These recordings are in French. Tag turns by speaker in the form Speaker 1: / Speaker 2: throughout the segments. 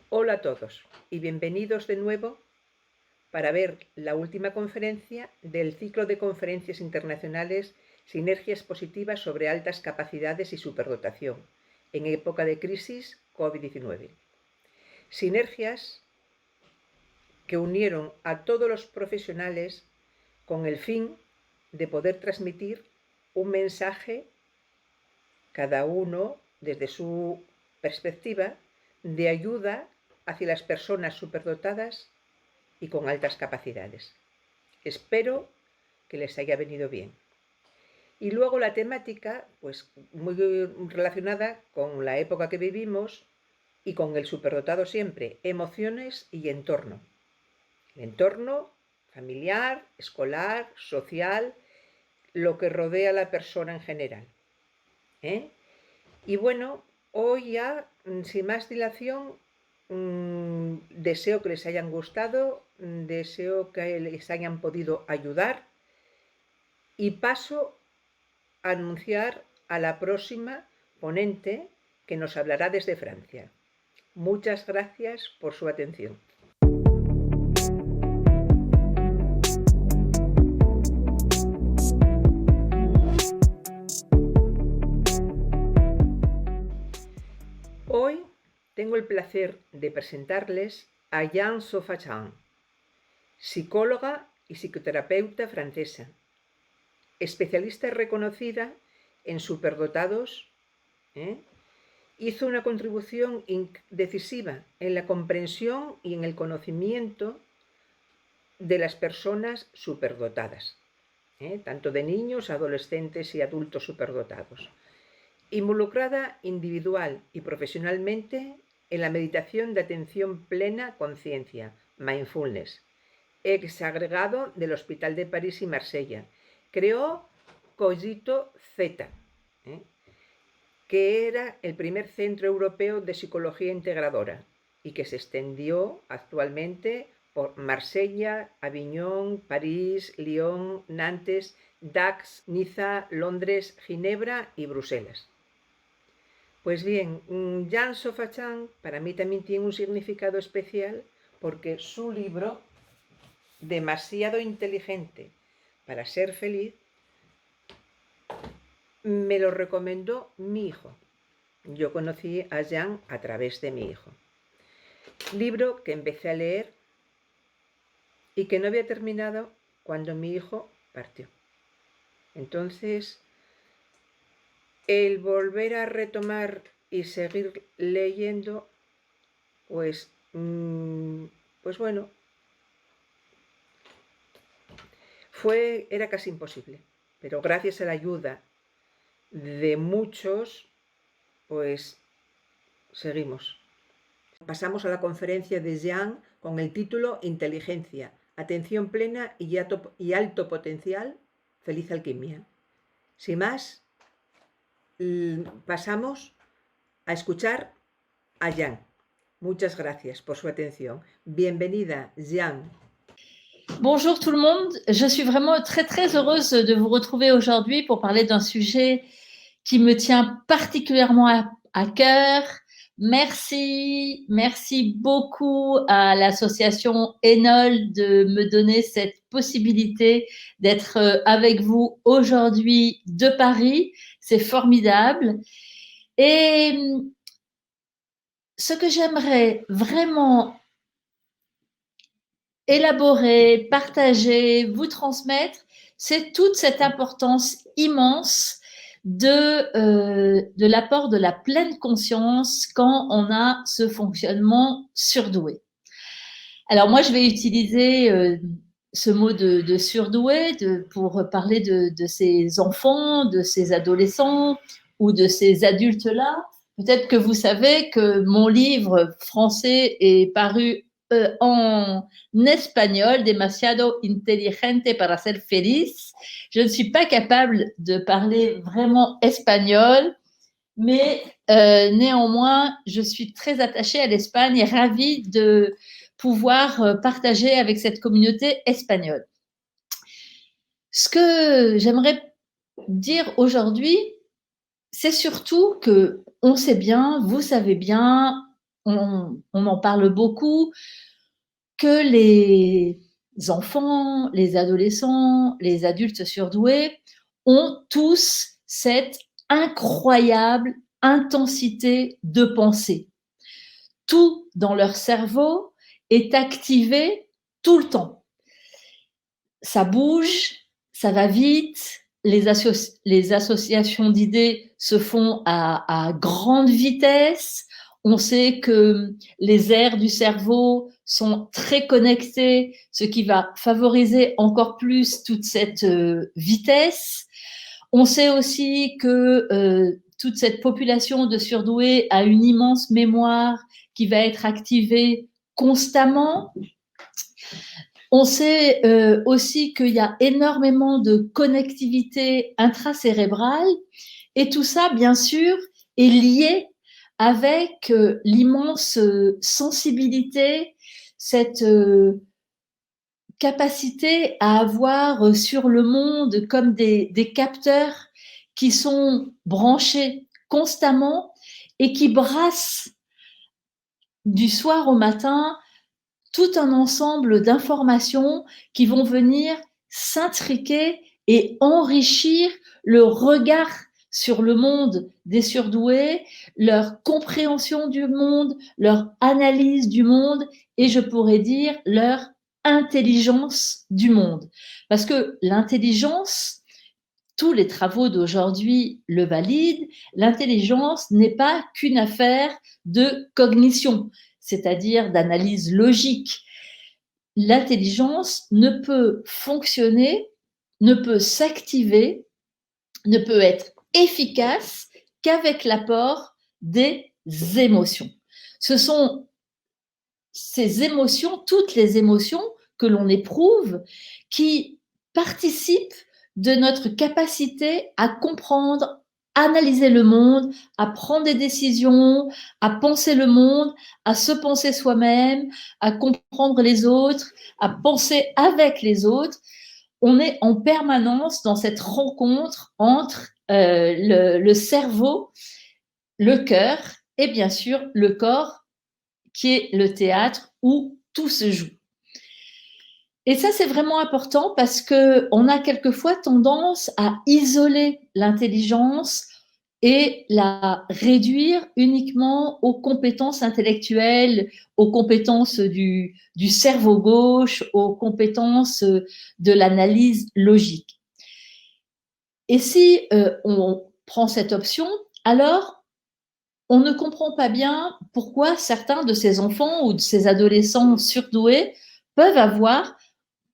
Speaker 1: Hola a todos y bienvenidos de nuevo para ver la última conferencia del ciclo de conferencias internacionales Sinergias positivas sobre altas capacidades y superdotación en época de crisis COVID-19. Sinergias que unieron a todos los profesionales con el fin de poder transmitir un mensaje, cada uno desde su perspectiva, de ayuda hacia las personas superdotadas y con altas capacidades. Espero que les haya venido bien. Y luego la temática, pues muy relacionada con la época que vivimos y con el superdotado siempre, emociones y entorno. El entorno familiar, escolar, social, lo que rodea a la persona en general. Y bueno, hoy ya, sin más dilación, deseo que les hayan gustado, deseo que les hayan podido ayudar y paso a anunciar a la próxima ponente que nos hablará desde Francia. Muchas gracias por su atención. Hoy tengo el placer de presentarles a Jeanne Sofachan, psicóloga y psicoterapeuta francesa, especialista reconocida en superdotados. Hizo una contribución decisiva en la comprensión y en el conocimiento de las personas superdotadas, tanto de niños, adolescentes y adultos superdotados. Involucrada individual y profesionalmente en la meditación de atención plena conciencia, mindfulness, exagregado del Hospital de París y Marsella. Creó Cogito Z, que era el primer centro europeo de psicología integradora y que se extendió actualmente por Marsella, Aviñón, París, Lyon, Nantes, Dax, Niza, Londres, Ginebra y Bruselas. Pues bien, Jeanne Sofachan para mí también tiene un significado especial porque su libro, Demasiado inteligente para ser feliz, me lo recomendó mi hijo. Yo conocí a Jeanne a través de mi hijo. Libro que empecé a leer y que no había terminado cuando mi hijo partió. Entonces, el volver a retomar y seguir leyendo, pues bueno, era casi imposible. Pero gracias a la ayuda de muchos, pues seguimos. Pasamos a la conferencia de Jeanne con el título Inteligencia, atención plena y alto potencial, feliz alquimia. Sin más, pasamos a escuchar a Jeanne. Muchas gracias por su atención. Bienvenida, Jeanne.
Speaker 2: Bonjour tout le monde, je suis vraiment très heureuse de vous retrouver aujourd'hui pour parler d'un sujet qui me tient particulièrement à cœur. Merci beaucoup à l'association Enol de me donner cette possibilité d'être avec vous aujourd'hui de Paris. C'est formidable. Et ce que j'aimerais vraiment élaborer, partager, vous transmettre, c'est toute cette importance immense de l'apport de la pleine conscience quand on a ce fonctionnement surdoué. Alors moi, je vais utiliser ce mot de surdoué pour parler de ces enfants, de ces adolescents ou de ces adultes-là. Peut-être que vous savez que mon livre français est paru en espagnol, Demasiado inteligente para ser feliz. Je ne suis pas capable de parler vraiment espagnol, mais néanmoins, je suis très attachée à l'Espagne et ravie de pouvoir partager avec cette communauté espagnole. Ce que j'aimerais dire aujourd'hui, c'est surtout que on sait bien, vous savez bien, on en parle beaucoup, que les enfants, les adolescents, les adultes surdoués ont tous cette incroyable intensité de pensée. Tout dans leur cerveau est activé tout le temps. Ça bouge, ça va vite, les associations d'idées se font à grande vitesse. On sait que les aires du cerveau sont très connectées, ce qui va favoriser encore plus toute cette vitesse. On sait aussi que toute cette population de surdoués a une immense mémoire qui va être activée constamment. On sait aussi qu'il y a énormément de connectivité intracérébrale et tout ça, bien sûr, est lié avec l'immense sensibilité, cette capacité à avoir sur le monde comme des capteurs qui sont branchés constamment et qui brassent du soir au matin tout un ensemble d'informations qui vont venir s'intriquer et enrichir le regard sur le monde des surdoués, leur compréhension du monde, leur analyse du monde et je pourrais dire leur intelligence du monde. Parce que l'intelligence, tous les travaux d'aujourd'hui le valident, l'intelligence n'est pas qu'une affaire de cognition, c'est-à-dire d'analyse logique. L'intelligence ne peut fonctionner, ne peut s'activer, ne peut être efficace qu'avec l'apport des émotions. Ce sont ces émotions, toutes les émotions que l'on éprouve, qui participent de notre capacité à comprendre, analyser le monde, à prendre des décisions, à penser le monde, à se penser soi-même, à comprendre les autres, à penser avec les autres. On est en permanence dans cette rencontre entre le cerveau, le cœur et bien sûr le corps qui est le théâtre où tout se joue. Et ça, c'est vraiment important parce qu'on a quelquefois tendance à isoler l'intelligence et la réduire uniquement aux compétences intellectuelles, aux compétences du cerveau gauche, aux compétences de l'analyse logique. Et si on prend cette option, alors on ne comprend pas bien pourquoi certains de ces enfants ou de ces adolescents surdoués peuvent avoir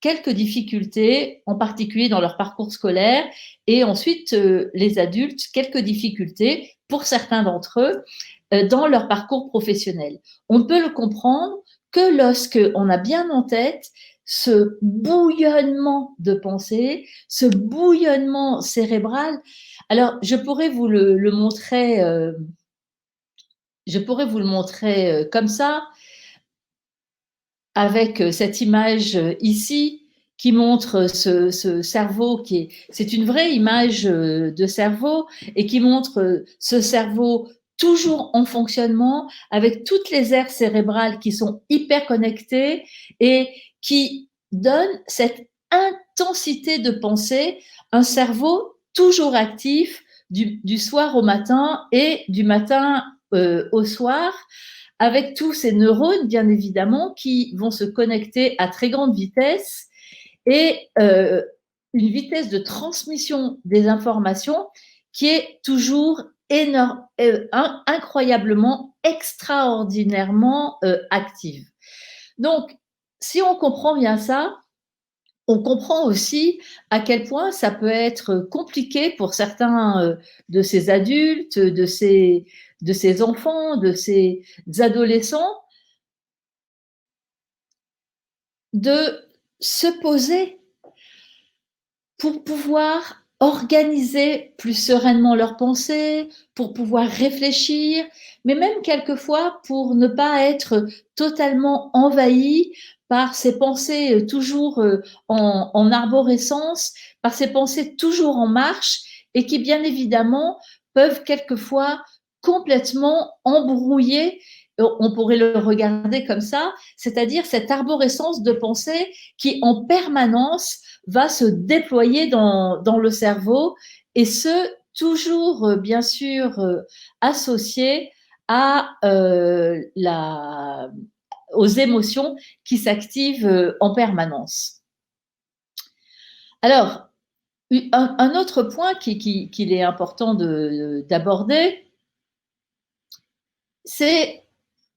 Speaker 2: quelques difficultés, en particulier dans leur parcours scolaire, et ensuite les adultes, quelques difficultés pour certains d'entre eux dans leur parcours professionnel. On ne peut le comprendre que lorsqu'on a bien en tête ce bouillonnement de pensée, ce bouillonnement cérébral. Alors, je pourrais vous le montrer. Je pourrais vous le montrer comme ça, avec cette image ici qui montre ce cerveau c'est une vraie image de cerveau et qui montre ce cerveau toujours en fonctionnement avec toutes les aires cérébrales qui sont hyper connectées et qui donnent cette intensité de pensée, un cerveau toujours actif du soir au matin et du matin au soir, avec tous ces neurones, bien évidemment, qui vont se connecter à très grande vitesse et une vitesse de transmission des informations qui est toujours énorme, incroyablement, extraordinairement active. Donc, si on comprend bien ça, on comprend aussi à quel point ça peut être compliqué pour certains de ces adultes, de ces enfants, de ces adolescents, de se poser pour pouvoir organiser plus sereinement leurs pensées, pour pouvoir réfléchir, mais même quelquefois pour ne pas être totalement envahi par ces pensées toujours en arborescence, par ces pensées toujours en marche et qui bien évidemment peuvent quelquefois complètement embrouiller on pourrait le regarder comme ça, c'est-à-dire cette arborescence de pensée qui en permanence va se déployer dans le cerveau, et ce, toujours bien sûr associé aux émotions qui s'activent en permanence. Alors, un autre point qu'il est important d'aborder, c'est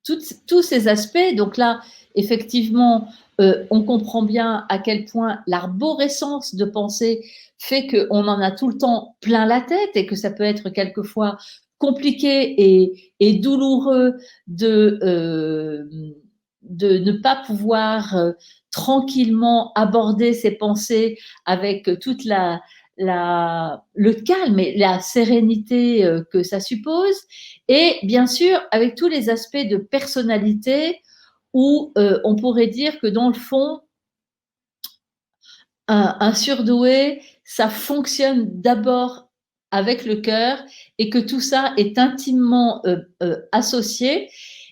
Speaker 2: tous ces aspects. Donc là, effectivement, on comprend bien à quel point l'arborescence de pensée fait qu'on en a tout le temps plein la tête et que ça peut être quelquefois compliqué et douloureux de ne pas pouvoir tranquillement aborder ses pensées avec toute le calme et la sérénité que ça suppose, et bien sûr avec tous les aspects de personnalité où on pourrait dire que dans le fond, un surdoué, ça fonctionne d'abord avec le cœur, et que tout ça est intimement associé,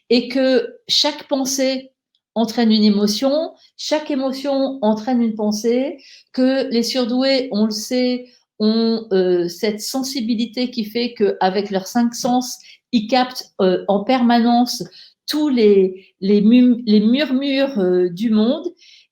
Speaker 2: et que chaque pensée entraîne une émotion, chaque émotion entraîne une pensée, que les surdoués, on le sait, ont cette sensibilité qui fait qu'avec leurs 5 sens, ils captent en permanence tous les murmures du monde,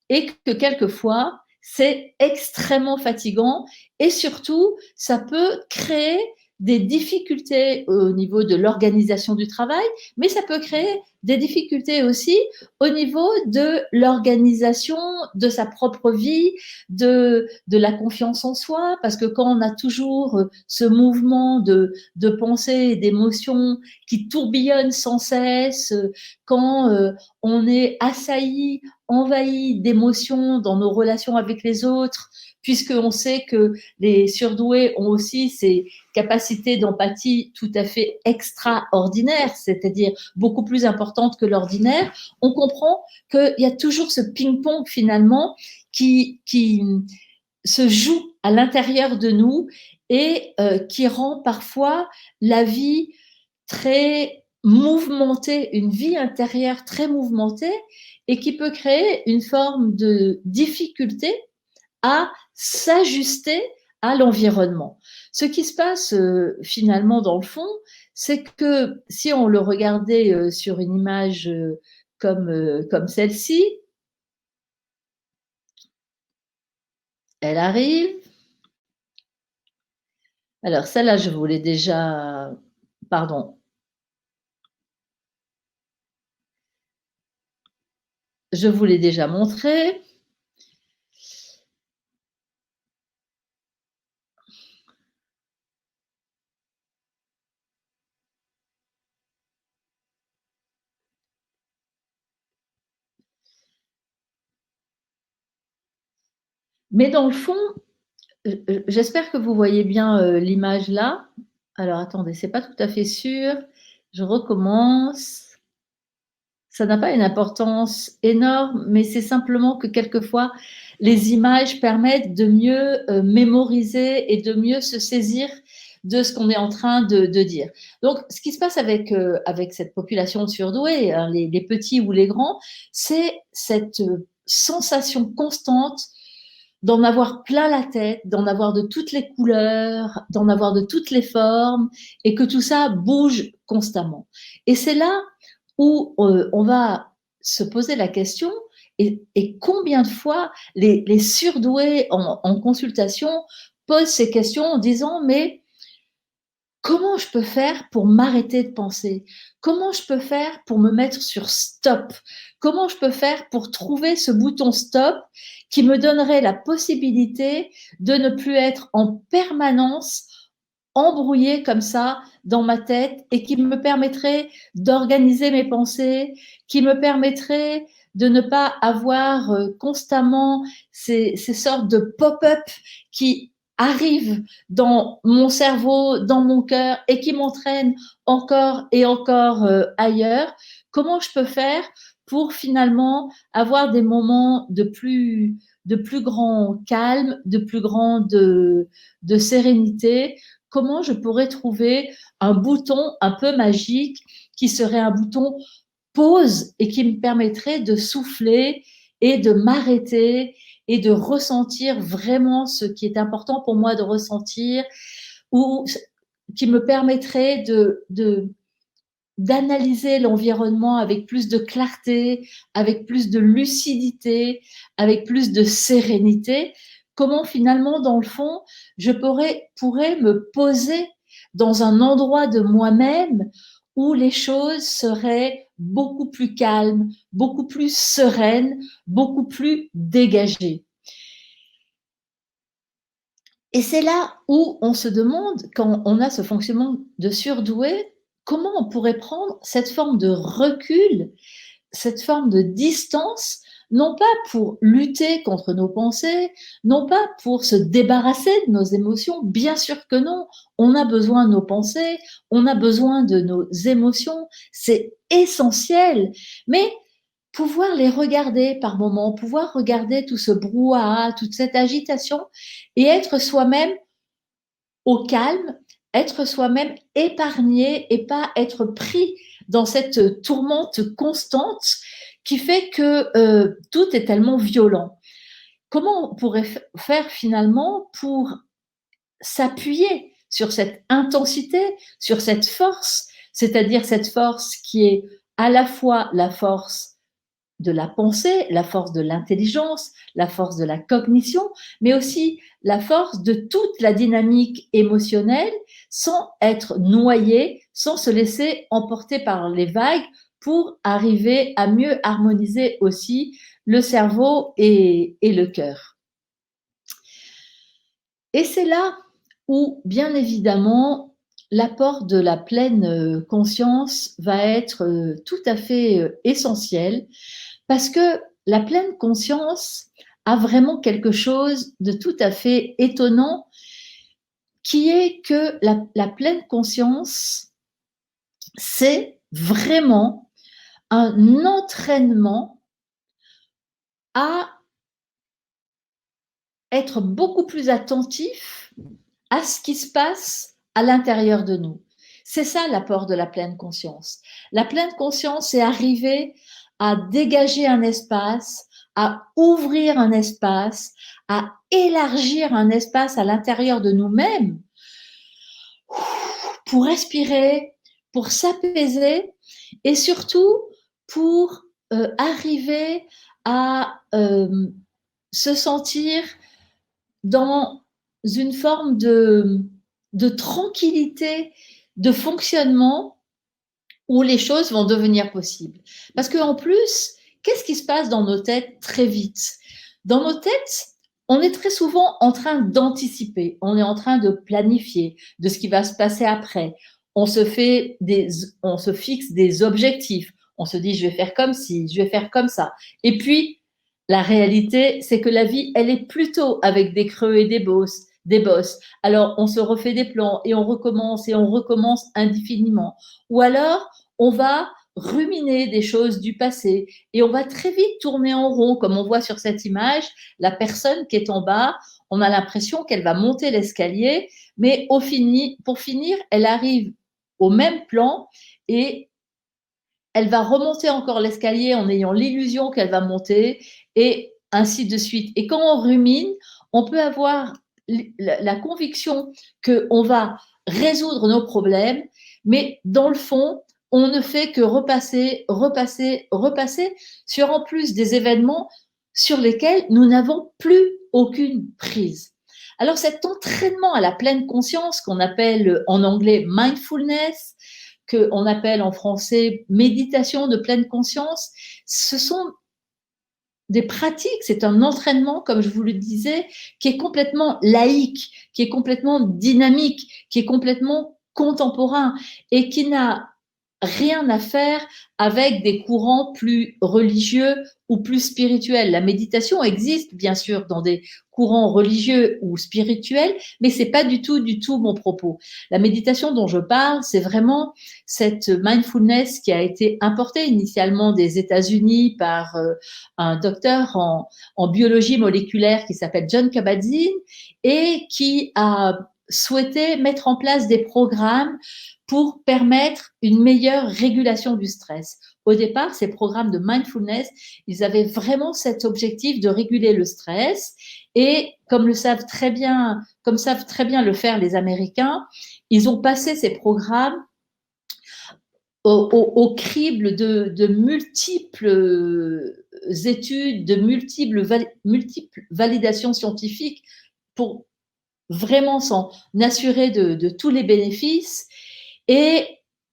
Speaker 2: et que quelquefois, c'est extrêmement fatigant, et surtout, ça peut créer des difficultés au niveau de l'organisation du travail, mais ça peut créer des difficultés aussi au niveau de l'organisation de sa propre vie, de la confiance en soi, parce que quand on a toujours ce mouvement de pensée et d'émotion qui tourbillonne sans cesse, quand on est assailli, envahi d'émotions dans nos relations avec les autres, puisqu'on sait que les surdoués ont aussi ces capacités d'empathie tout à fait extraordinaires, c'est-à-dire beaucoup plus importantes que l'ordinaire, on comprend qu'il y a toujours ce ping-pong finalement qui se joue à l'intérieur de nous, et qui rend parfois la vie très mouvementée, une vie intérieure très mouvementée, et qui peut créer une forme de difficulté à s'ajuster à l'environnement. Ce qui se passe finalement dans le fond, c'est que si on le regardait sur une image comme celle-ci, elle arrive. Alors celle-là, je voulais déjà... Pardon. Je vous l'ai déjà montré. Mais dans le fond, j'espère que vous voyez bien l'image là. Alors attendez, c'est pas tout à fait sûr. Je recommence. Ça n'a pas une importance énorme, mais c'est simplement que quelquefois, les images permettent de mieux mémoriser et de mieux se saisir de ce qu'on est en train de dire. Donc, ce qui se passe avec cette population de surdoués, hein, les petits ou les grands, c'est cette sensation constante d'en avoir plein la tête, d'en avoir de toutes les couleurs, d'en avoir de toutes les formes, et que tout ça bouge constamment. Et c'est là où on va se poser la question, et combien de fois les surdoués en consultation posent ces questions en disant « mais comment je peux faire pour m'arrêter de penser? Comment je peux faire pour me mettre sur stop? Comment je peux faire pour trouver ce bouton stop qui me donnerait la possibilité de ne plus être en permanence embrouillée comme ça dans ma tête, et qui me permettrait d'organiser mes pensées, qui me permettrait de ne pas avoir constamment ces sortes de pop-up qui arrivent dans mon cerveau, dans mon cœur, et qui m'entraînent encore et encore ailleurs. Comment je peux faire pour finalement avoir des moments de plus grand calme, de plus grande de sérénité? Comment je pourrais trouver un bouton un peu magique qui serait un bouton pause et qui me permettrait de souffler et de m'arrêter et de ressentir vraiment ce qui est important pour moi de ressentir, ou qui me permettrait d'analyser l'environnement avec plus de clarté, avec plus de lucidité, avec plus de sérénité. Comment finalement, dans le fond, je pourrais me poser dans un endroit de moi-même où les choses seraient beaucoup plus calmes, beaucoup plus sereines, beaucoup plus dégagées. Et c'est là où on se demande, quand on a ce fonctionnement de surdoué, comment on pourrait prendre cette forme de recul, cette forme de distance, non pas pour lutter contre nos pensées, non pas pour se débarrasser de nos émotions, bien sûr que non, on a besoin de nos pensées, on a besoin de nos émotions, c'est essentiel, mais pouvoir les regarder par moments, pouvoir regarder tout ce brouhaha, toute cette agitation et être soi-même au calme, être soi-même épargné et pas être pris dans cette tourmente constante qui fait que tout est tellement violent. Comment on pourrait faire finalement pour s'appuyer sur cette intensité, sur cette force, c'est-à-dire cette force qui est à la fois la force de la pensée, la force de l'intelligence, la force de la cognition, mais aussi la force de toute la dynamique émotionnelle sans être noyé, sans se laisser emporter par les vagues pour arriver à mieux harmoniser aussi le cerveau et le cœur. Et c'est là où, bien évidemment, l'apport de la pleine conscience va être tout à fait essentiel, parce que la pleine conscience a vraiment quelque chose de tout à fait étonnant, qui est que la pleine conscience, c'est vraiment un entraînement à être beaucoup plus attentif à ce qui se passe à l'intérieur de nous. C'est ça l'apport de la pleine conscience. La pleine conscience, c'est arriver à dégager un espace, à ouvrir un espace, à élargir un espace à l'intérieur de nous-mêmes pour respirer, pour s'apaiser et surtout pour arriver à se sentir dans une forme de tranquillité, de fonctionnement où les choses vont devenir possibles. Parce qu'en plus, qu'est-ce qui se passe dans nos têtes très vite? Dans nos têtes, on est très souvent en train d'anticiper, on est en train de planifier de ce qui va se passer après. On se fixe des objectifs. On se dit, je vais faire comme ci, je vais faire comme ça. Et puis, la réalité, c'est que la vie, elle est plutôt avec des creux et des bosses. Alors, on se refait des plans et on recommence indéfiniment. Ou alors, on va ruminer des choses du passé et on va très vite tourner en rond, comme on voit sur cette image, la personne qui est en bas, on a l'impression qu'elle va monter l'escalier, mais pour finir, elle arrive au même plan et elle va remonter encore l'escalier en ayant l'illusion qu'elle va monter et ainsi de suite. Et quand on rumine, on peut avoir la conviction qu'on va résoudre nos problèmes, mais dans le fond, on ne fait que repasser sur en plus des événements sur lesquels nous n'avons plus aucune prise. Alors cet entraînement à la pleine conscience qu'on appelle en anglais mindfulness, qu'on appelle en français méditation de pleine conscience, ce sont des pratiques, c'est un entraînement, comme je vous le disais, qui est complètement laïque, qui est complètement dynamique, qui est complètement contemporain et qui n'a rien à faire avec des courants plus religieux ou plus spirituels. La méditation existe bien sûr dans des courants religieux ou spirituels, mais c'est pas du tout mon propos. La méditation dont je parle, c'est vraiment cette mindfulness qui a été importée initialement des États-Unis par un docteur en biologie moléculaire qui s'appelle John Kabat-Zinn et qui a souhaité mettre en place des programmes pour permettre une meilleure régulation du stress, au départ, ces programmes de mindfulness, ils avaient vraiment cet objectif de réguler le stress. Et comme savent très bien le faire les Américains, ils ont passé ces programmes au crible de multiples études, de multiples validations scientifiques pour vraiment s'en assurer de tous les bénéfices. Et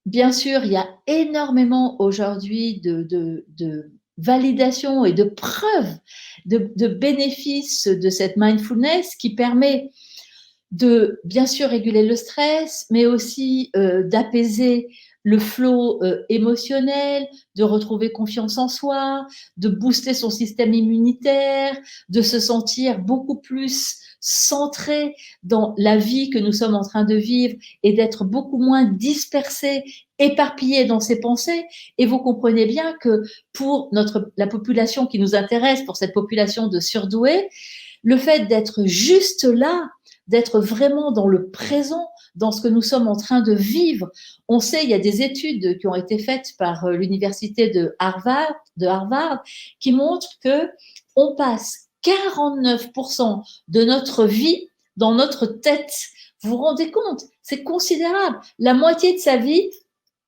Speaker 2: bien sûr, il y a énormément aujourd'hui de validation et de preuves de bénéfices de cette mindfulness qui permet de bien sûr réguler le stress, mais aussi d'apaiser le flot émotionnel, de retrouver confiance en soi, de booster son système immunitaire, de se sentir beaucoup plus centré dans la vie que nous sommes en train de vivre et d'être beaucoup moins dispersé, éparpillé dans ses pensées. Et vous comprenez bien que pour la population qui nous intéresse, pour cette population de surdoués, le fait d'être juste là, d'être vraiment dans le présent, dans ce que nous sommes en train de vivre. On sait, il y a des études qui ont été faites par l'université de Harvard qui montrent que on passe 49% de notre vie dans notre tête. Vous vous rendez compte? C'est considérable. La moitié de sa vie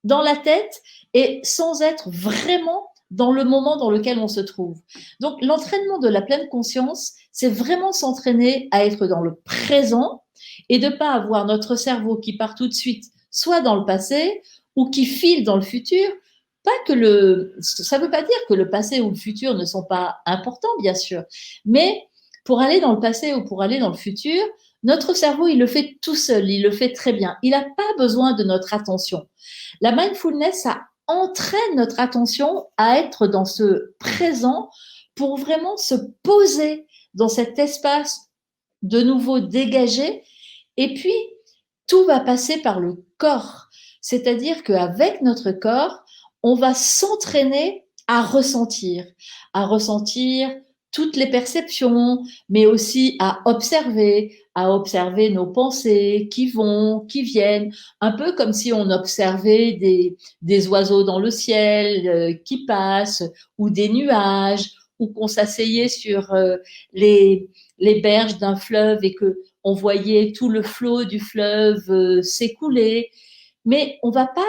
Speaker 2: dans la tête et sans être vraiment dans le moment dans lequel on se trouve. Donc, l'entraînement de la pleine conscience, c'est vraiment s'entraîner à être dans le présent et de ne pas avoir notre cerveau qui part tout de suite, soit dans le passé ou qui file dans le futur. Ça ne veut pas dire que le passé ou le futur ne sont pas importants, bien sûr, mais pour aller dans le passé ou pour aller dans le futur, notre cerveau, il le fait tout seul, il le fait très bien. Il n'a pas besoin de notre attention. La mindfulness, ça entraîne notre attention à être dans ce présent pour vraiment se poser dans cet espace de nouveau dégagé. Et puis, tout va passer par le corps. C'est-à-dire qu'avec notre corps, on va s'entraîner à ressentir toutes les perceptions, mais aussi à observer nos pensées qui vont, qui viennent, un peu comme si on observait des oiseaux dans le ciel qui passent, ou des nuages, ou qu'on s'asseyait sur les berges d'un fleuve et que on voyait tout le flot du fleuve s'écouler. Mais on va pas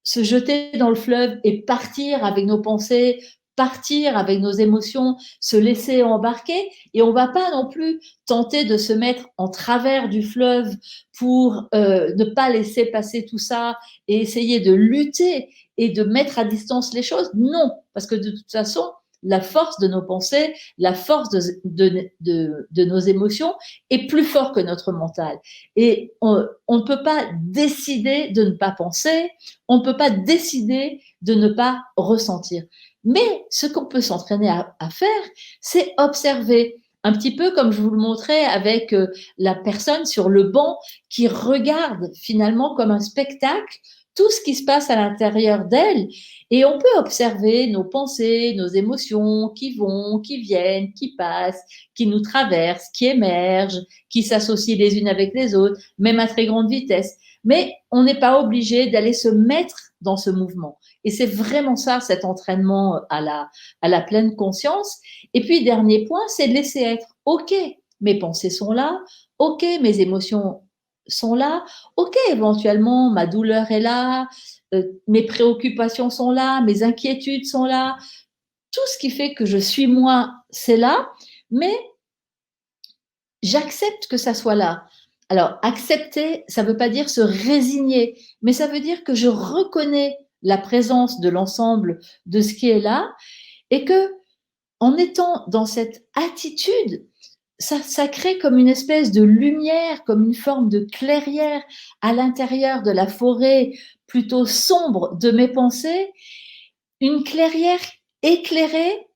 Speaker 2: se jeter dans le fleuve et partir avec nos pensées, partir avec nos émotions, se laisser embarquer. Et on va pas non plus tenter de se mettre en travers du fleuve pour ne pas laisser passer tout ça et essayer de lutter et de mettre à distance les choses. Non, parce que de toute façon, la force de nos pensées, la force de nos émotions est plus fort que notre mental. Et on ne peut pas décider de ne pas penser, on ne peut pas décider de ne pas ressentir. Mais ce qu'on peut s'entraîner à faire, c'est observer. Un petit peu comme je vous le montrais avec la personne sur le banc qui regarde finalement comme un spectacle tout ce qui se passe à l'intérieur d'elle. Et on peut observer nos pensées, nos émotions qui vont, qui viennent, qui passent, qui nous traversent, qui émergent, qui s'associent les unes avec les autres, même à très grande vitesse. Mais on n'est pas obligé d'aller se mettre dans ce mouvement. Et c'est vraiment ça, cet entraînement à la pleine conscience. Et puis, dernier point, c'est de laisser être. OK, mes pensées sont là. OK, mes émotions sont là. OK, éventuellement, ma douleur est là. Mes préoccupations sont là. Mes inquiétudes sont là. Tout ce qui fait que je suis moi, c'est là. Mais j'accepte que ça soit là. Alors, accepter, ça ne veut pas dire se résigner, mais ça veut dire que je reconnais la présence de l'ensemble de ce qui est là et que, en étant dans cette attitude, ça crée comme une espèce de lumière, comme une forme de clairière à l'intérieur de la forêt plutôt sombre de mes pensées, une clairière éclairée,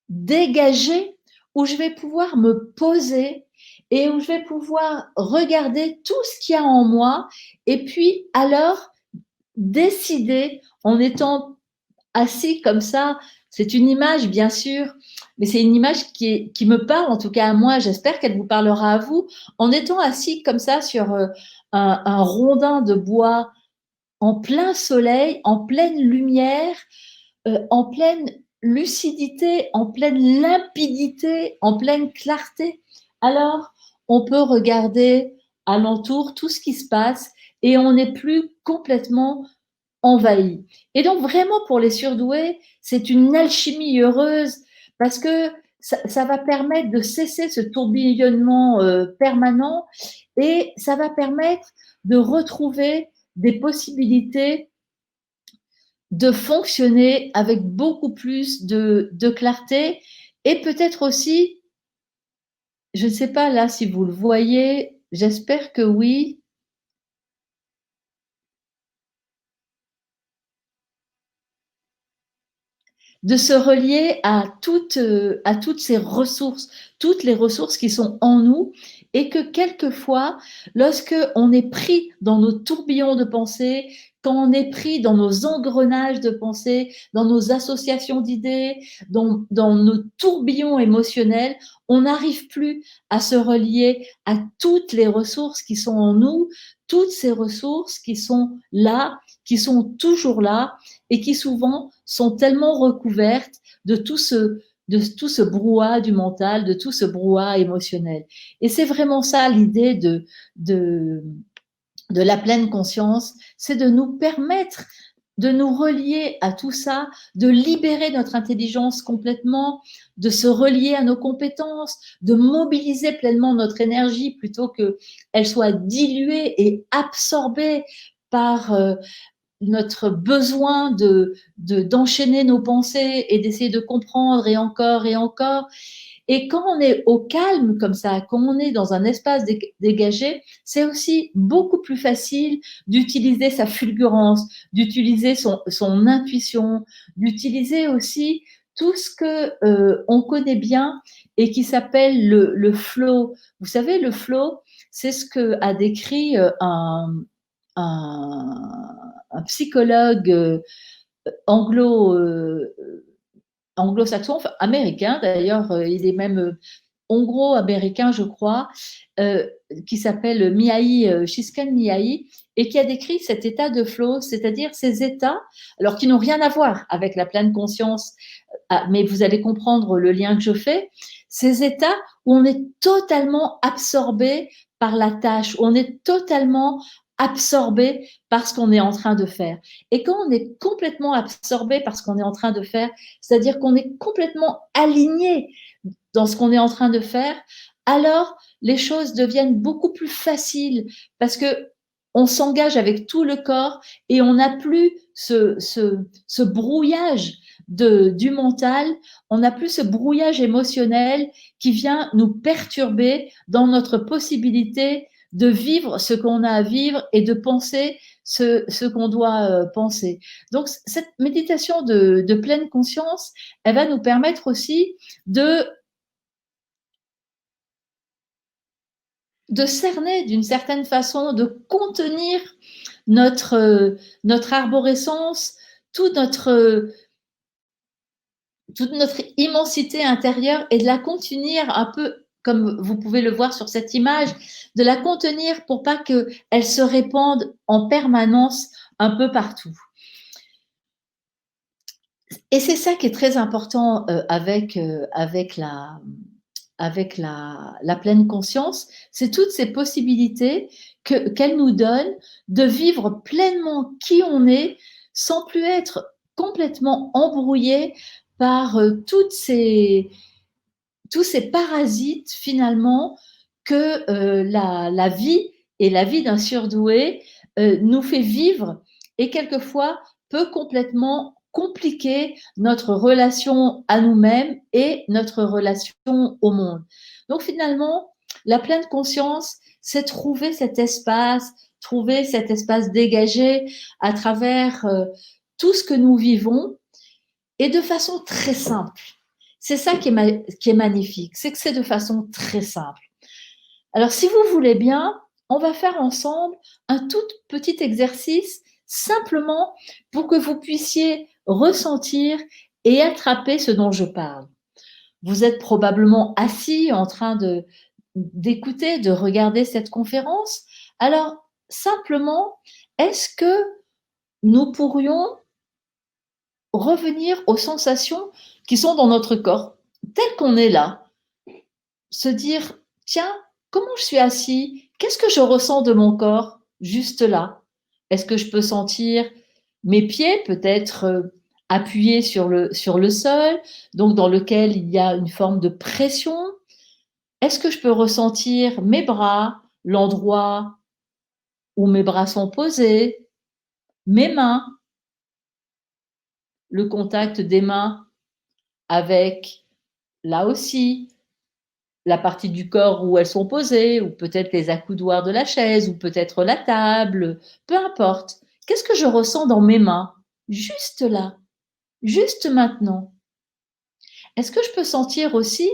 Speaker 2: dégagée, où je vais pouvoir me poser et où je vais pouvoir regarder tout ce qu'il y a en moi et puis alors décider en étant assis comme ça. C'est une image, bien sûr, mais c'est une image qui me parle, en tout cas à moi. J'espère qu'elle vous parlera à vous. En étant assis comme ça sur un rondin de bois en plein soleil, en pleine lumière, en pleine lucidité, en pleine limpidité, en pleine clarté. Alors, on peut regarder alentour tout ce qui se passe et on n'est plus complètement envahi. Et donc, vraiment, pour les surdoués, c'est une alchimie heureuse parce que ça va permettre de cesser ce tourbillonnement permanent et ça va permettre de retrouver des possibilités de fonctionner avec beaucoup plus de clarté et peut-être aussi, je ne sais pas là si vous le voyez, j'espère que oui, de se relier à toutes ces ressources, toutes les ressources qui sont en nous et que quelquefois, lorsque on est pris dans nos tourbillons de pensée, quand on est pris dans nos engrenages de pensée, dans nos associations d'idées, dans nos tourbillons émotionnels, on n'arrive plus à se relier à toutes les ressources qui sont en nous, toutes ces ressources qui sont là, qui sont toujours là et qui souvent sont tellement recouvertes de tout ce brouhaha du mental, de tout ce brouhaha émotionnel. Et c'est vraiment ça l'idée de la pleine conscience, c'est de nous permettre de nous relier à tout ça, de libérer notre intelligence complètement, de se relier à nos compétences, de mobiliser pleinement notre énergie plutôt qu'elle soit diluée et absorbée par notre besoin d'enchaîner nos pensées et d'essayer de comprendre et encore et encore. Et quand on est au calme comme ça, quand on est dans un espace dégagé, c'est aussi beaucoup plus facile d'utiliser sa fulgurance, d'utiliser son intuition, d'utiliser aussi tout ce que on connaît bien et qui s'appelle le flow. Vous savez, le flow, c'est ce que a décrit un psychologue anglo, anglo-saxon, enfin, américain d'ailleurs, il est même hongro-américain, je crois, euh, qui s'appelle Mihai Csikszentmihalyi et qui a décrit cet état de flow, c'est-à-dire ces états, alors qui n'ont rien à voir avec la pleine conscience, mais vous allez comprendre le lien que je fais, ces états où on est totalement absorbé par la tâche, où on est totalement absorbé par ce qu'on est en train de faire. Et quand on est complètement absorbé par ce qu'on est en train de faire, c'est-à-dire qu'on est complètement aligné dans ce qu'on est en train de faire, alors les choses deviennent beaucoup plus faciles parce que on s'engage avec tout le corps et on n'a plus ce brouillage du mental, on n'a plus ce brouillage émotionnel qui vient nous perturber dans notre possibilité de vivre ce qu'on a à vivre et de penser ce qu'on doit penser. Donc, cette méditation de pleine conscience, elle va nous permettre aussi de cerner d'une certaine façon, de contenir notre arborescence, toute notre, toute notre immensité intérieure et de la contenir un peu, comme vous pouvez le voir sur cette image, de la contenir pour pas qu'elle se répande en permanence un peu partout. Et c'est ça qui est très important avec la pleine conscience, c'est toutes ces possibilités qu'elle nous donne de vivre pleinement qui on est sans plus être complètement embrouillé par tous ces parasites finalement que la vie et la vie d'un surdoué nous fait vivre et quelquefois peut complètement compliquer notre relation à nous-mêmes et notre relation au monde. Donc finalement, la pleine conscience, c'est trouver cet espace dégagé à travers tout ce que nous vivons et de façon très simple. C'est ça qui est magnifique, c'est que c'est de façon très simple. Alors, si vous voulez bien, on va faire ensemble un tout petit exercice simplement pour que vous puissiez ressentir et attraper ce dont je parle. Vous êtes probablement assis en train d'écouter, de regarder cette conférence. Alors, simplement, est-ce que nous pourrions revenir aux sensations qui sont dans notre corps, tel qu'on est là. Se dire, tiens, comment je suis assis? Qu'est-ce que je ressens de mon corps juste là? Est-ce que je peux sentir mes pieds peut-être appuyés sur le sol, donc dans lequel il y a une forme de pression? Est-ce que je peux ressentir mes bras, l'endroit où mes bras sont posés, mes mains, le contact des mains avec, là aussi, la partie du corps où elles sont posées, ou peut-être les accoudoirs de la chaise, ou peut-être la table, peu importe. Qu'est-ce que je ressens dans mes mains? Juste là, juste maintenant. Est-ce que je peux sentir aussi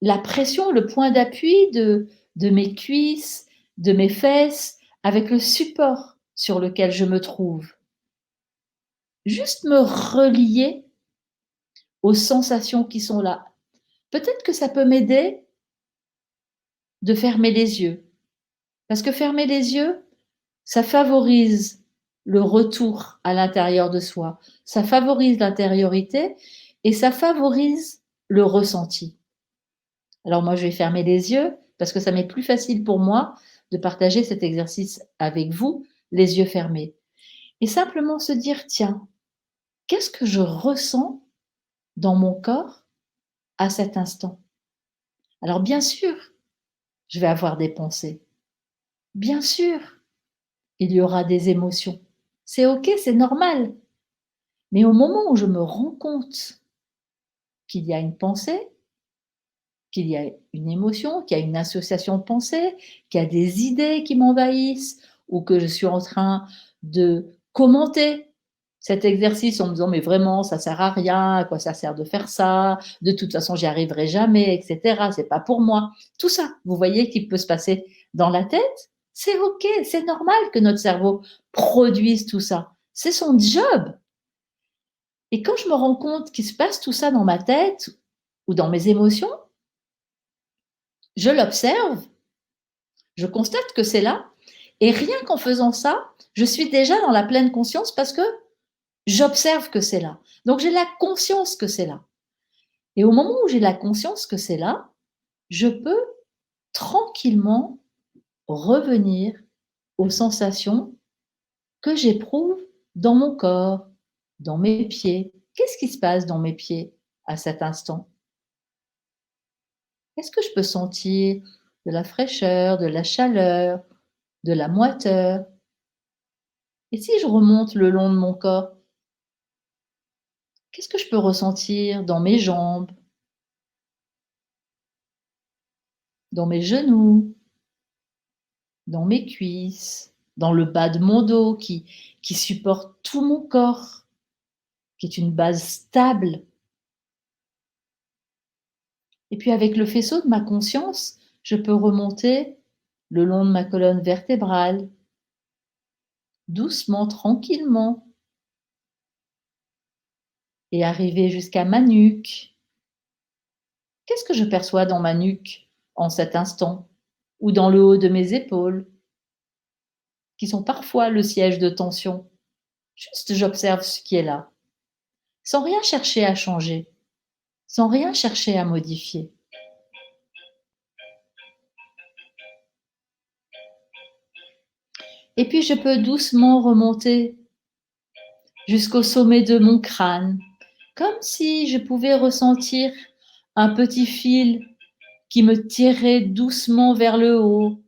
Speaker 2: la pression, le point d'appui de mes cuisses, de mes fesses, avec le support sur lequel je me trouve? Juste me relier aux sensations qui sont là. Peut-être que ça peut m'aider de fermer les yeux. Parce que fermer les yeux, ça favorise le retour à l'intérieur de soi, ça favorise l'intériorité et ça favorise le ressenti. Alors moi, je vais fermer les yeux parce que ça m'est plus facile pour moi de partager cet exercice avec vous, les yeux fermés. Et simplement se dire, tiens, qu'est-ce que je ressens dans mon corps à cet instant? Alors bien sûr, je vais avoir des pensées. Bien sûr, il y aura des émotions. C'est OK, c'est normal. Mais au moment où je me rends compte qu'il y a une pensée, qu'il y a une émotion, qu'il y a une association de pensées, qu'il y a des idées qui m'envahissent ou que je suis en train de commenter cet exercice en me disant mais vraiment ça sert à rien, à quoi ça sert de faire ça, de toute façon j'y arriverai jamais, etc. C'est pas pour moi. Tout ça, vous voyez qu'il peut se passer dans la tête, c'est OK, c'est normal que notre cerveau produise tout ça. C'est son job. Et quand je me rends compte qu'il se passe tout ça dans ma tête ou dans mes émotions, je l'observe, je constate que c'est là, et rien qu'en faisant ça, je suis déjà dans la pleine conscience parce que j'observe que c'est là. Donc j'ai la conscience que c'est là. Et au moment où j'ai la conscience que c'est là, je peux tranquillement revenir aux sensations que j'éprouve dans mon corps, dans mes pieds. Qu'est-ce qui se passe dans mes pieds à cet instant? Est-ce que je peux sentir de la fraîcheur, de la chaleur, de la moiteur? Et si je remonte le long de mon corps, qu'est-ce que je peux ressentir dans mes jambes, dans mes genoux, dans mes cuisses, dans le bas de mon dos qui supporte tout mon corps, qui est une base stable? Et puis avec le faisceau de ma conscience, je peux remonter le long de ma colonne vertébrale, doucement, tranquillement, et arriver jusqu'à ma nuque. Qu'est-ce que je perçois dans ma nuque en cet instant, ou dans le haut de mes épaules, qui sont parfois le siège de tension? Juste j'observe ce qui est là, sans rien chercher à changer, sans rien chercher à modifier. Et puis je peux doucement remonter jusqu'au sommet de mon crâne, comme si je pouvais ressentir un petit fil qui me tirait doucement vers le haut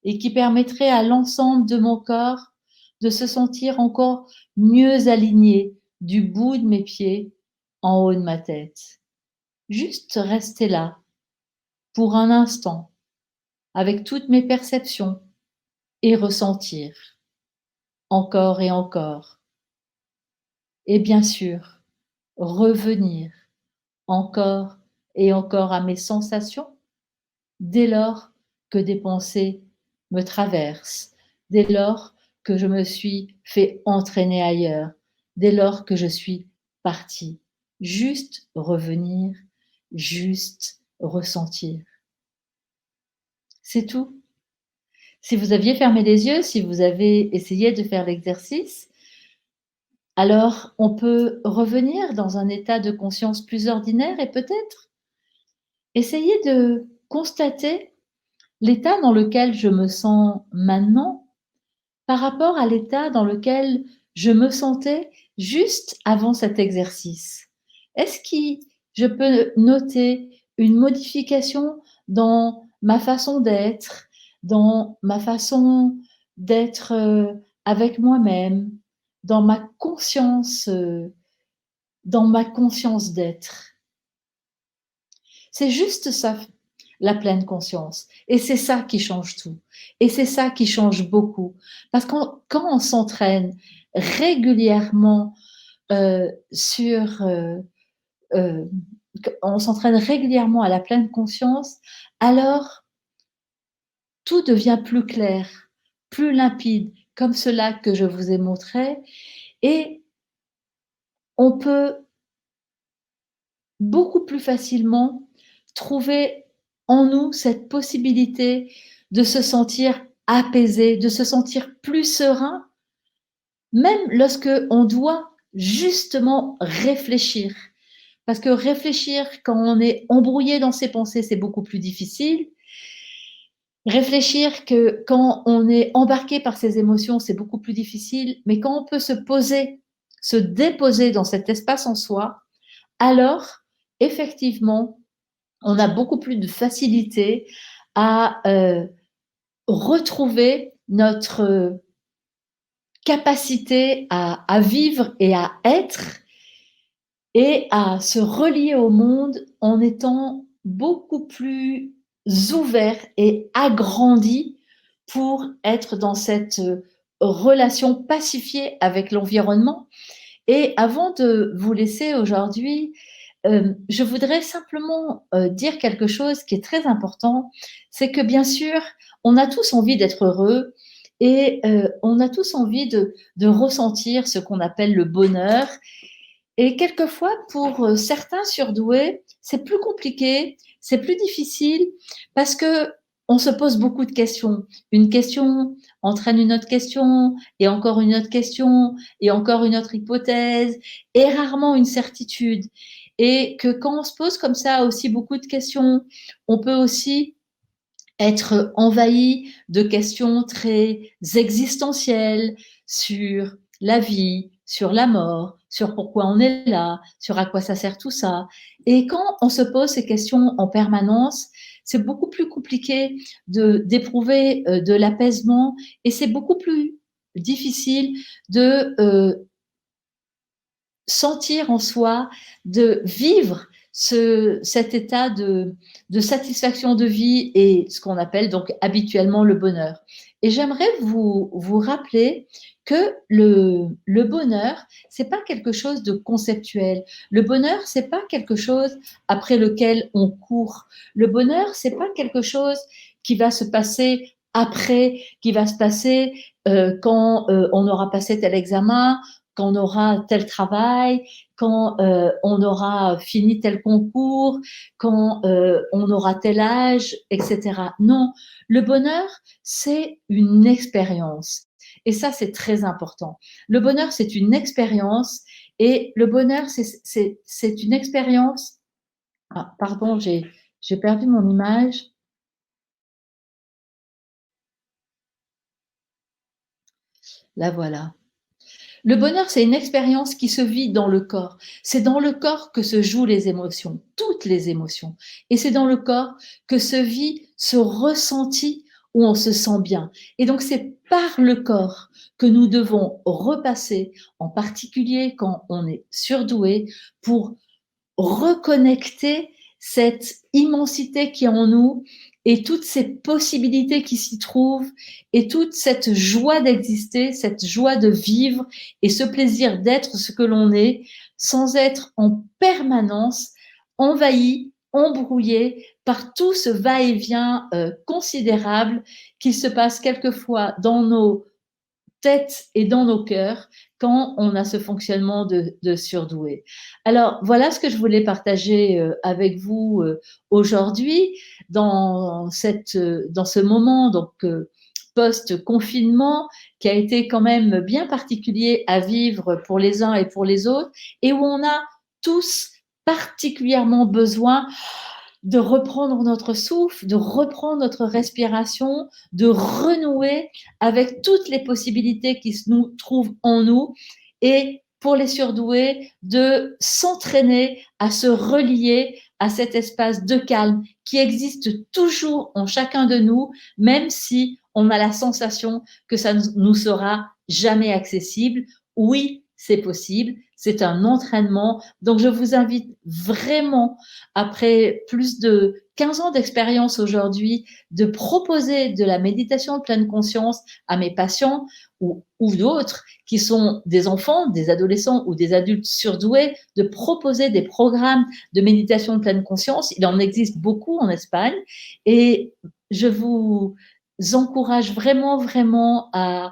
Speaker 2: et qui permettrait à l'ensemble de mon corps de se sentir encore mieux aligné du bout de mes pieds en haut de ma tête. Juste rester là pour un instant avec toutes mes perceptions et ressentir encore et encore. Et bien sûr, revenir encore et encore à mes sensations dès lors que des pensées me traversent, dès lors que je me suis fait entraîner ailleurs, dès lors que je suis partie. Juste revenir, juste ressentir. C'est tout. Si vous aviez fermé les yeux, si vous avez essayé de faire l'exercice, alors on peut revenir dans un état de conscience plus ordinaire et peut-être essayer de constater l'état dans lequel je me sens maintenant par rapport à l'état dans lequel je me sentais juste avant cet exercice. Est-ce que je peux noter une modification dans ma façon d'être, dans ma façon d'être avec moi-même, dans dans ma conscience d'être? C'est juste ça, la pleine conscience. Et c'est ça qui change tout. Et c'est ça qui change beaucoup. Parce que quand on s'entraîne régulièrement sur... euh, on s'entraîne régulièrement à la pleine conscience, alors tout devient plus clair, plus limpide, comme cela que je vous ai montré. Et on peut beaucoup plus facilement trouver en nous cette possibilité de se sentir apaisé, de se sentir plus serein, même lorsque on doit justement réfléchir. Parce que réfléchir quand on est embrouillé dans ses pensées, c'est beaucoup plus difficile. Réfléchir que quand on est embarqué par ses émotions, c'est beaucoup plus difficile. Mais quand on peut se poser, se déposer dans cet espace en soi, alors effectivement, on a beaucoup plus de facilité à retrouver notre capacité à vivre et à être et à se relier au monde en étant beaucoup plus ouvert et agrandi pour être dans cette relation pacifiée avec l'environnement. Et avant de vous laisser aujourd'hui, je voudrais simplement dire quelque chose qui est très important, c'est que bien sûr, on a tous envie d'être heureux et on a tous envie de ressentir ce qu'on appelle le bonheur. Et quelquefois, pour certains surdoués, c'est plus compliqué, c'est plus difficile parce que on se pose beaucoup de questions. Une question entraîne une autre question, et encore une autre question, et encore une autre hypothèse, et rarement une certitude. Et que quand on se pose comme ça aussi beaucoup de questions, on peut aussi être envahi de questions très existentielles sur la vie, sur la mort, sur pourquoi on est là, sur à quoi ça sert tout ça. Et quand on se pose ces questions en permanence, c'est beaucoup plus compliqué d'éprouver de l'apaisement et c'est beaucoup plus difficile de sentir en soi, de vivre cet état de satisfaction de vie et ce qu'on appelle donc habituellement le bonheur. Et j'aimerais vous rappeler que le bonheur, c'est pas quelque chose de conceptuel. Le bonheur, c'est pas quelque chose après lequel on court. Le bonheur, c'est pas quelque chose qui va se passer après, qui va se passer quand on aura passé tel examen, quand on aura tel travail, quand on aura fini tel concours, quand on aura tel âge, etc. Non, le bonheur, c'est une expérience. Et ça, c'est très important. Le bonheur, c'est une expérience. Et le bonheur, c'est une expérience. Ah, pardon, j'ai perdu mon image. La voilà. Le bonheur, c'est une expérience qui se vit dans le corps. C'est dans le corps que se jouent les émotions, toutes les émotions. Et c'est dans le corps que se vit ce ressenti où on se sent bien. Et donc, c'est par le corps que nous devons repasser, en particulier quand on est surdoué, pour reconnecter cette immensité qui est en nous et toutes ces possibilités qui s'y trouvent et toute cette joie d'exister, cette joie de vivre et ce plaisir d'être ce que l'on est sans être en permanence envahi, embrouillé par tout ce va-et-vient considérable qu'il se passe quelquefois dans nos tête et dans nos cœurs quand on a ce fonctionnement de surdoué. Alors, voilà ce que je voulais partager avec vous aujourd'hui dans ce moment donc, post-confinement qui a été quand même bien particulier à vivre pour les uns et pour les autres, et où on a tous particulièrement besoin de reprendre notre souffle, de reprendre notre respiration, de renouer avec toutes les possibilités qui se nous trouvent en nous, et pour les surdoués, de s'entraîner à se relier à cet espace de calme qui existe toujours en chacun de nous, même si on a la sensation que ça ne nous sera jamais accessible. Oui, c'est possible, c'est un entraînement. Donc, je vous invite vraiment, après plus de 15 ans d'expérience aujourd'hui, de proposer de la méditation de pleine conscience à mes patients ou d'autres qui sont des enfants, des adolescents ou des adultes surdoués, de proposer des programmes de méditation de pleine conscience. Il en existe beaucoup en Espagne et je vous encourage vraiment, vraiment à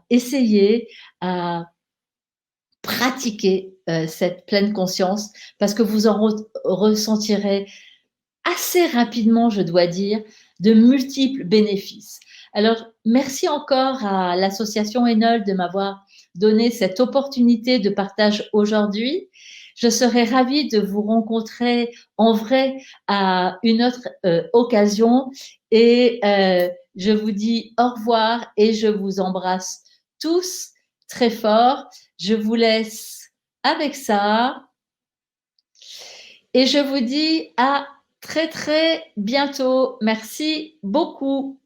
Speaker 2: essayer, à pratiquer cette pleine conscience parce que vous en ressentirez assez rapidement, je dois dire, de multiples bénéfices. Alors, merci encore à l'association Enol de m'avoir donné cette opportunité de partage aujourd'hui. Je serais ravie de vous rencontrer en vrai à une autre occasion et je vous dis au revoir et je vous embrasse tous très fort. Je vous laisse avec ça et je vous dis à très très bientôt. Merci beaucoup.